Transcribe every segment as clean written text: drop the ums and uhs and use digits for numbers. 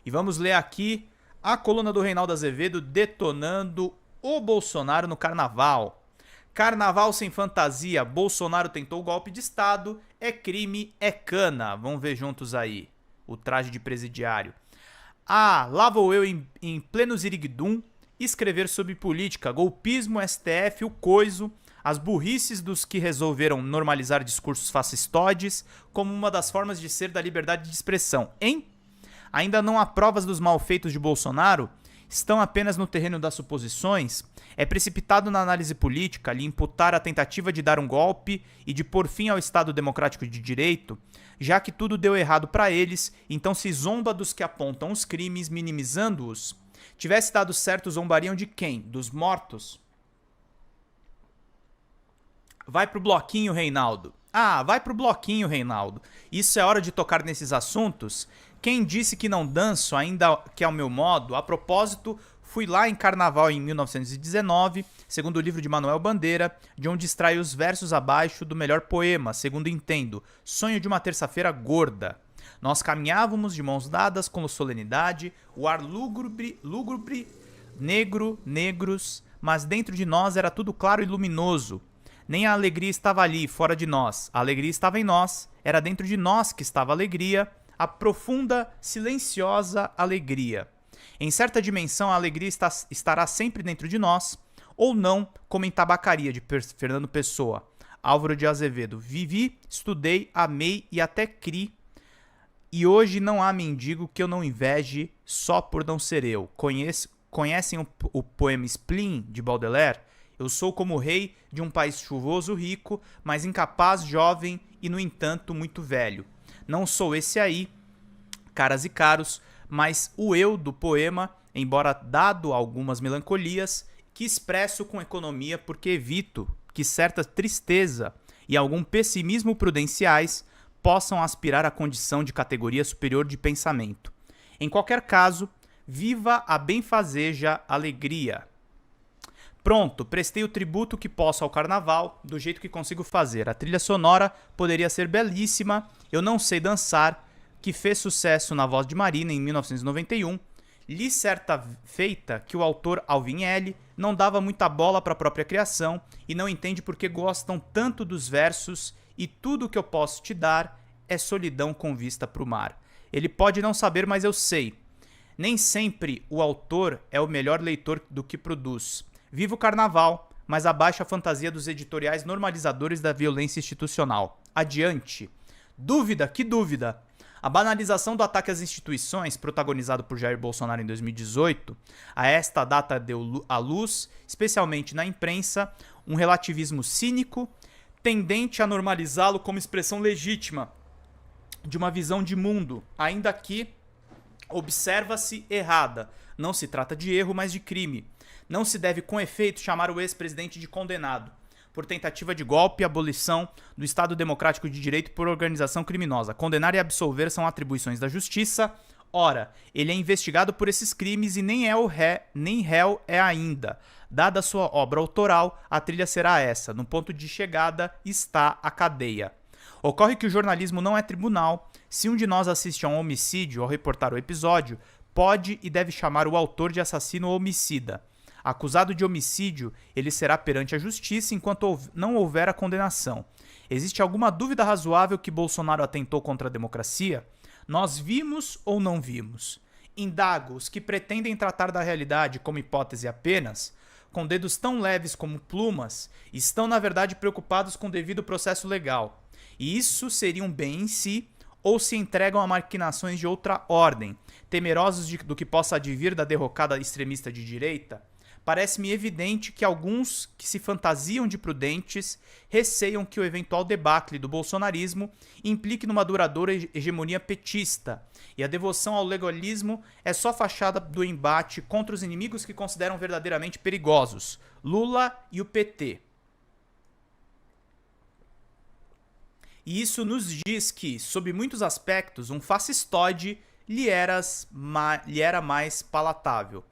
E vamos ler aqui a coluna do Reinaldo Azevedo detonando o Bolsonaro no carnaval. Carnaval sem fantasia, Bolsonaro tentou golpe de Estado, é crime, é cana. Vamos ver juntos aí o traje de presidiário. Ah, lá vou eu em pleno Ziriguidum escrever sobre política, golpismo, STF, o coiso, as burrices dos que resolveram normalizar discursos fascistoides como uma das formas de ser da liberdade de expressão, hein? Ainda não há provas dos malfeitos de Bolsonaro? Estão apenas no terreno das suposições? É precipitado na análise política lhe imputar a tentativa de dar um golpe e de pôr fim ao Estado Democrático de Direito, já que tudo deu errado para eles, então se zomba dos que apontam os crimes, minimizando-os? Tivesse dado certo, zombariam de quem? Dos mortos? Vai pro bloquinho, Reinaldo. Ah, vai pro bloquinho, Reinaldo. Isso é hora de tocar nesses assuntos? Quem disse que não danço, ainda que ao meu modo? A propósito, fui lá em Carnaval em 1919, segundo o livro de Manuel Bandeira, de onde extrai os versos abaixo do melhor poema, segundo entendo, Sonho de uma Terça-feira Gorda. Nós caminhávamos de mãos dadas com solenidade, o ar lúgubre, negro, negros, mas dentro de nós era tudo claro e luminoso. Nem a alegria estava ali, fora de nós. A alegria estava em nós, era dentro de nós que estava a alegria, a profunda, silenciosa alegria. Em certa dimensão, a alegria estará sempre dentro de nós, ou não, como em Tabacaria, de Fernando Pessoa. Álvaro de Azevedo. Vivi, estudei, amei e até cri. E hoje não há mendigo que eu não inveje só por não ser eu. Conhecem o poema Spleen, de Baudelaire? Eu sou como o rei de um país chuvoso rico, mas incapaz, jovem e, no entanto, muito velho. Não sou esse aí, caras e caros, mas o eu do poema, embora dado algumas melancolias, que expresso com economia porque evito que certa tristeza e algum pessimismo prudenciais possam aspirar à condição de categoria superior de pensamento. Em qualquer caso, viva a benfazeja alegria. Pronto, prestei o tributo que posso ao carnaval, do jeito que consigo fazer. A trilha sonora poderia ser belíssima, eu não sei dançar, que fez sucesso na voz de Marina em 1991. Li certa feita que o autor Alvin L. não dava muita bola para a própria criação e não entende por que gostam tanto dos versos e tudo que eu posso te dar é solidão com vista para o mar. Ele pode não saber, mas eu sei. Nem sempre o autor é o melhor leitor do que produz. Viva o carnaval, mas abaixo a fantasia dos editoriais normalizadores da violência institucional. Adiante. Dúvida? Que dúvida? A banalização do ataque às instituições, protagonizado por Jair Bolsonaro em 2018, a esta data deu à luz, especialmente na imprensa, um relativismo cínico, tendente a normalizá-lo como expressão legítima de uma visão de mundo, ainda que observa-se errada. Não se trata de erro, mas de crime. Não se deve, com efeito, chamar o ex-presidente de condenado por tentativa de golpe e abolição do Estado Democrático de Direito por organização criminosa. Condenar e absolver são atribuições da justiça. Ora, ele é investigado por esses crimes e nem réu é ainda. Dada a sua obra autoral, a trilha será essa. No ponto de chegada está a cadeia. Ocorre que o jornalismo não é tribunal. Se um de nós assiste a um homicídio ao reportar o episódio, pode e deve chamar o autor de assassino ou homicida. Acusado de homicídio, ele será perante a justiça enquanto não houver a condenação. Existe alguma dúvida razoável que Bolsonaro atentou contra a democracia? Nós vimos ou não vimos? Indago os que pretendem tratar da realidade como hipótese apenas, com dedos tão leves como plumas, estão na verdade preocupados com o devido processo legal. E isso seria um bem em si, ou se entregam a maquinações de outra ordem, temerosos do que possa advir da derrocada extremista de direita? Parece-me evidente que alguns que se fantasiam de prudentes receiam que o eventual debacle do bolsonarismo implique numa duradoura hegemonia petista, e a devoção ao legalismo é só fachada do embate contra os inimigos que consideram verdadeiramente perigosos, Lula e o PT. E isso nos diz que, sob muitos aspectos, um fascistoide lhe era mais palatável.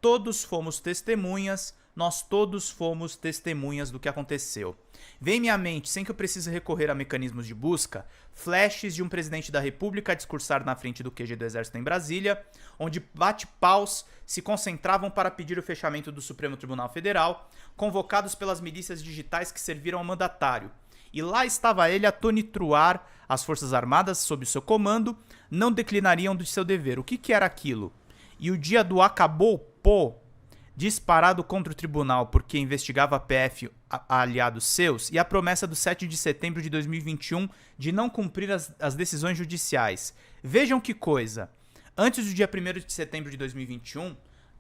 Todos fomos testemunhas nós todos fomos testemunhas do que aconteceu. Vem em minha mente, sem que eu precise recorrer a mecanismos de busca, flashes de um presidente da República a discursar na frente do QG do Exército em Brasília, onde bate-paus se concentravam para pedir o fechamento do Supremo Tribunal Federal, convocados pelas milícias digitais que serviram ao mandatário. E lá estava ele a tonitruar as Forças Armadas sob seu comando, não declinariam do seu dever. O que era aquilo? E o dia do acabou, pô, disparado contra o tribunal porque investigava a PF a aliados seus, e a promessa do 7 de setembro de 2021 de não cumprir as decisões judiciais. Vejam que coisa. Antes do dia 1º de setembro de 2021,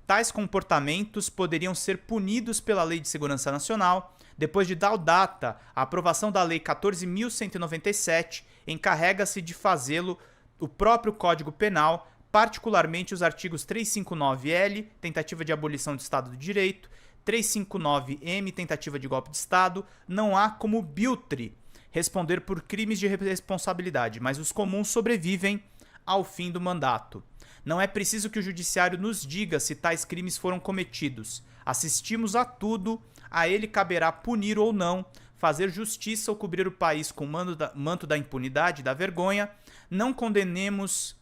tais comportamentos poderiam ser punidos pela Lei de Segurança Nacional. Depois de tal data, a aprovação da Lei 14.197 encarrega-se de fazê-lo o próprio Código Penal, particularmente os artigos 359-L, tentativa de abolição do Estado de Direito, 359-M, tentativa de golpe de Estado. Não há como Biltre responder por crimes de responsabilidade, mas os comuns sobrevivem ao fim do mandato. Não é preciso que o judiciário nos diga se tais crimes foram cometidos. Assistimos a tudo, a ele caberá punir ou não, fazer justiça ou cobrir o país com o manto da impunidade e da vergonha. Não condenamos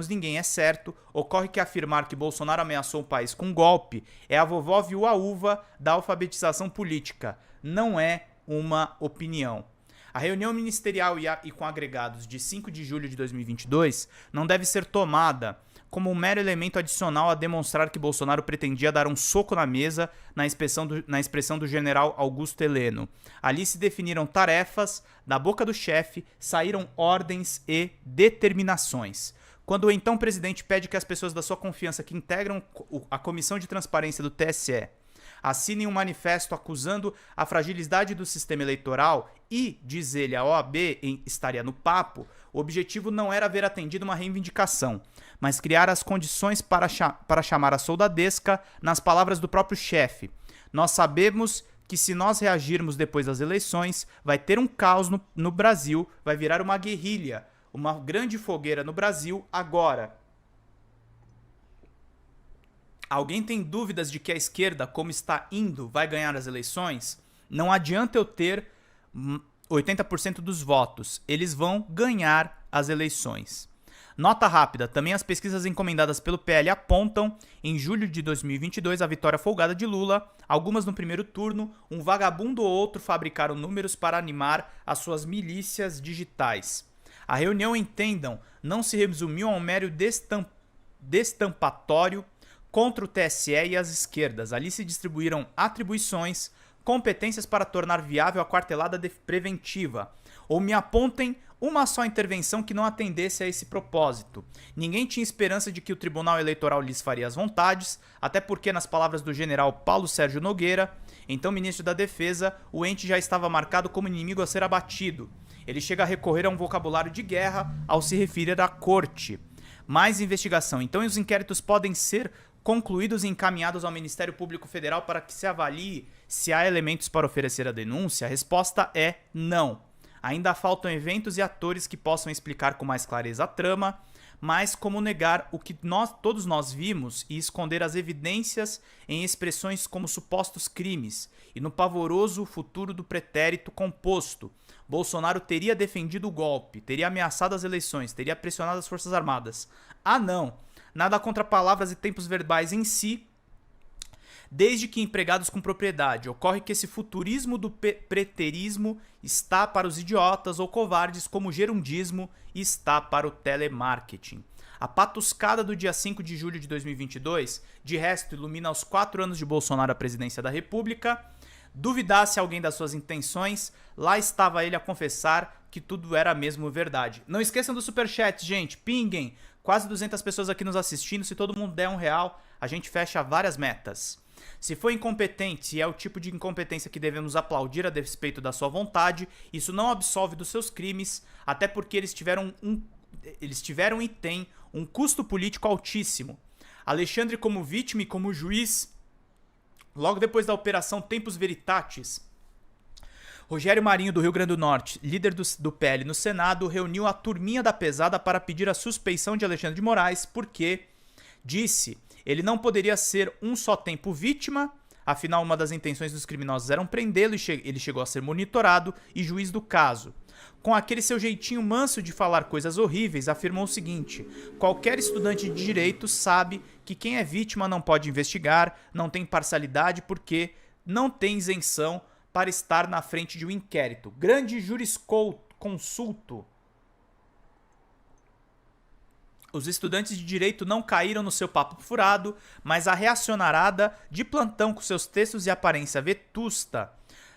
ninguém, é certo. Ocorre que afirmar que Bolsonaro ameaçou o país com golpe é a vovó viu a uva da alfabetização política. Não é uma opinião. A reunião ministerial e com agregados de 5 de julho de 2022 não deve ser tomada como um mero elemento adicional a demonstrar que Bolsonaro pretendia dar um soco na mesa na expressão do general Augusto Heleno. Ali se definiram tarefas, da boca do chefe saíram ordens e determinações. Quando o então presidente pede que as pessoas da sua confiança que integram a Comissão de Transparência do TSE assinem um manifesto acusando a fragilidade do sistema eleitoral e, diz ele, a OAB estaria no papo, o objetivo não era ver atendido uma reivindicação, mas criar as condições para chamar a soldadesca nas palavras do próprio chefe. Nós sabemos que se nós reagirmos depois das eleições, vai ter um caos no Brasil, vai virar uma guerrilha, uma grande fogueira no Brasil agora. Alguém tem dúvidas de que a esquerda, como está indo, vai ganhar as eleições? Não adianta eu ter 80% dos votos. Eles vão ganhar as eleições. Nota rápida, também as pesquisas encomendadas pelo PL apontam, em julho de 2022, a vitória folgada de Lula, algumas no primeiro turno, um vagabundo ou outro fabricaram números para animar as suas milícias digitais. A reunião, entendam, não se resumiu a um mero destampatório contra o TSE e as esquerdas. Ali se distribuíram atribuições, competências para tornar viável a quartelada preventiva. Ou me apontem uma só intervenção que não atendesse a esse propósito. Ninguém tinha esperança de que o Tribunal Eleitoral lhes faria as vontades, até porque, nas palavras do general Paulo Sérgio Nogueira, então ministro da Defesa, o ente já estava marcado como inimigo a ser abatido. Ele chega a recorrer a um vocabulário de guerra ao se referir à corte. Mais investigação. Então os inquéritos podem ser concluídos e encaminhados ao Ministério Público Federal para que se avalie se há elementos para oferecer a denúncia? A resposta é não. Ainda faltam eventos e atores que possam explicar com mais clareza a trama, mas como negar o que todos nós vimos e esconder as evidências em expressões como supostos crimes e no pavoroso futuro do pretérito composto. Bolsonaro teria defendido o golpe, teria ameaçado as eleições, teria pressionado as Forças Armadas. Ah, não! Nada contra palavras e tempos verbais em si, desde que empregados com propriedade. Ocorre que esse futurismo do preterismo está para os idiotas ou covardes, como o gerundismo está para o telemarketing. A patuscada do dia 5 de julho de 2022, de resto, ilumina os 4 anos de Bolsonaro à presidência da República. Duvidasse alguém das suas intenções, lá estava ele a confessar que tudo era mesmo verdade. Não esqueçam do superchat, gente, pinguem. Quase 200 pessoas aqui nos assistindo, se todo mundo der R$1, a gente fecha várias metas. Se foi incompetente e é o tipo de incompetência que devemos aplaudir a despeito da sua vontade, isso não absolve dos seus crimes, até porque eles tiveram e têm um custo político altíssimo. Alexandre como vítima e como juiz, logo depois da Operação Tempus Veritatis, Rogério Marinho, do Rio Grande do Norte, líder do PL no Senado, reuniu a turminha da pesada para pedir a suspeição de Alexandre de Moraes, porque, disse, ele não poderia ser um só tempo vítima, Afinal, uma das intenções dos criminosos era prendê-lo e ele chegou a ser monitorado e juiz do caso. Com aquele seu jeitinho manso de falar coisas horríveis, afirmou o seguinte: qualquer estudante de direito sabe que quem é vítima não pode investigar, não tem parcialidade porque não tem isenção para estar na frente de um inquérito. Grande jurisconsulto. Os estudantes de direito não caíram no seu papo furado, mas a reacionarada de plantão com seus textos e aparência vetusta,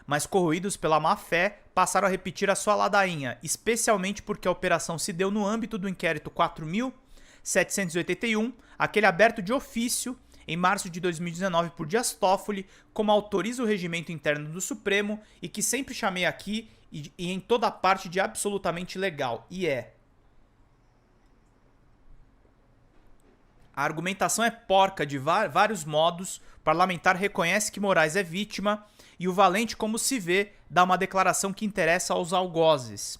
mas corroídos pela má-fé, passaram a repetir a sua ladainha, especialmente porque a operação se deu no âmbito do inquérito 4.781, aquele aberto de ofício, em março de 2019 por Dias Toffoli, como autoriza o regimento interno do Supremo e que sempre chamei aqui e em toda parte de absolutamente legal, e é. A argumentação é porca de vários modos. O parlamentar reconhece que Moraes é vítima e o valente, como se vê, dá uma declaração que interessa aos algozes.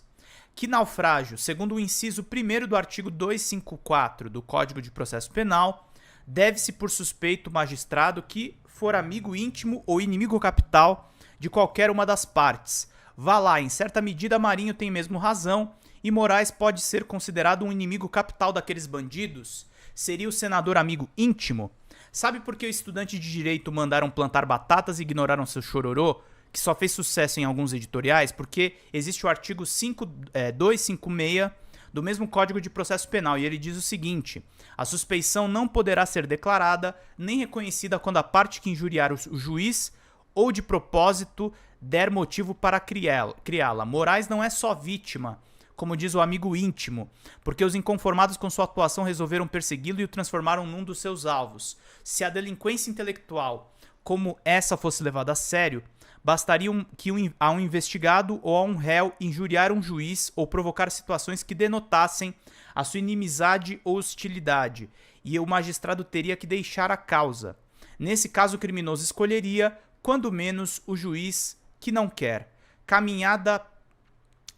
Que naufrágio, segundo o inciso 1º do artigo 254 do Código de Processo Penal, deve-se por suspeito magistrado que for amigo íntimo ou inimigo capital de qualquer uma das partes. Vá lá, em certa medida Marinho tem mesmo razão e Moraes pode ser considerado um inimigo capital daqueles bandidos. Seria o senador amigo íntimo? Sabe por que o estudante de direito mandaram plantar batatas e ignoraram seu chororô, que só fez sucesso em alguns editoriais? Porque existe o artigo 256 do mesmo Código de Processo Penal e ele diz o seguinte: a suspeição não poderá ser declarada nem reconhecida quando a parte que injuriar o juiz ou de propósito der motivo para criá-la. Moraes não é só vítima, como diz o amigo íntimo, porque os inconformados com sua atuação resolveram persegui-lo e o transformaram num dos seus alvos. Se a delinquência intelectual como essa fosse levada a sério, bastaria que a um investigado ou a um réu injuriar um juiz ou provocar situações que denotassem a sua inimizade ou hostilidade, e o magistrado teria que deixar a causa. Nesse caso, o criminoso escolheria, quando menos, o juiz que não quer. Caminhada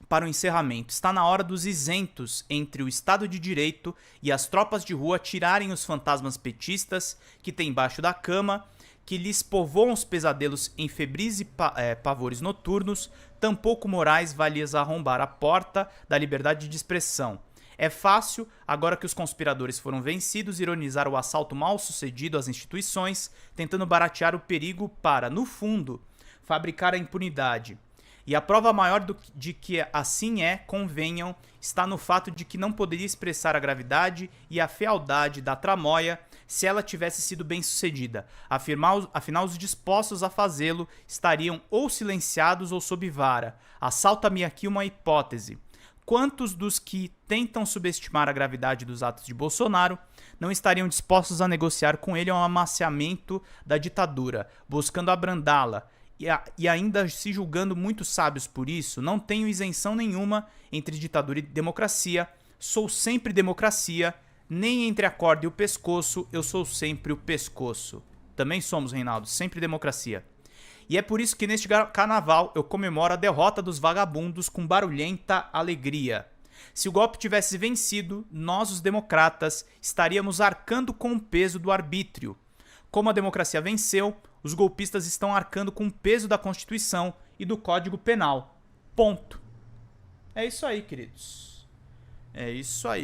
para o encerramento. Está na hora dos isentos entre o Estado de Direito e as tropas de rua tirarem os fantasmas petistas que tem embaixo da cama, que lhes povoam os pesadelos em febris e pavores noturnos. Tampouco Moraes vai lhes arrombar a porta da liberdade de expressão. É fácil, agora que os conspiradores foram vencidos, ironizar o assalto mal sucedido às instituições, tentando baratear o perigo para, no fundo, fabricar a impunidade. E a prova maior de que assim é, convenham, está no fato de que não poderia expressar a gravidade e a fealdade da tramóia se ela tivesse sido bem sucedida. Afinal, os dispostos a fazê-lo estariam ou silenciados ou sob vara. Assalta-me aqui uma hipótese. Quantos dos que tentam subestimar a gravidade dos atos de Bolsonaro não estariam dispostos a negociar com ele um amaciamento da ditadura, buscando abrandá-la? E ainda se julgando muito sábios por isso, não tenho isenção nenhuma entre ditadura e democracia, sou sempre democracia, nem entre a corda e o pescoço, eu sou sempre o pescoço. Também somos, Reinaldo, sempre democracia. E é por isso que neste carnaval eu comemoro a derrota dos vagabundos com barulhenta alegria. Se o golpe tivesse vencido, nós, os democratas, estaríamos arcando com o peso do arbítrio. Como a democracia venceu, os golpistas estão arcando com o peso da Constituição e do Código Penal. Ponto. É isso aí, queridos. É isso aí.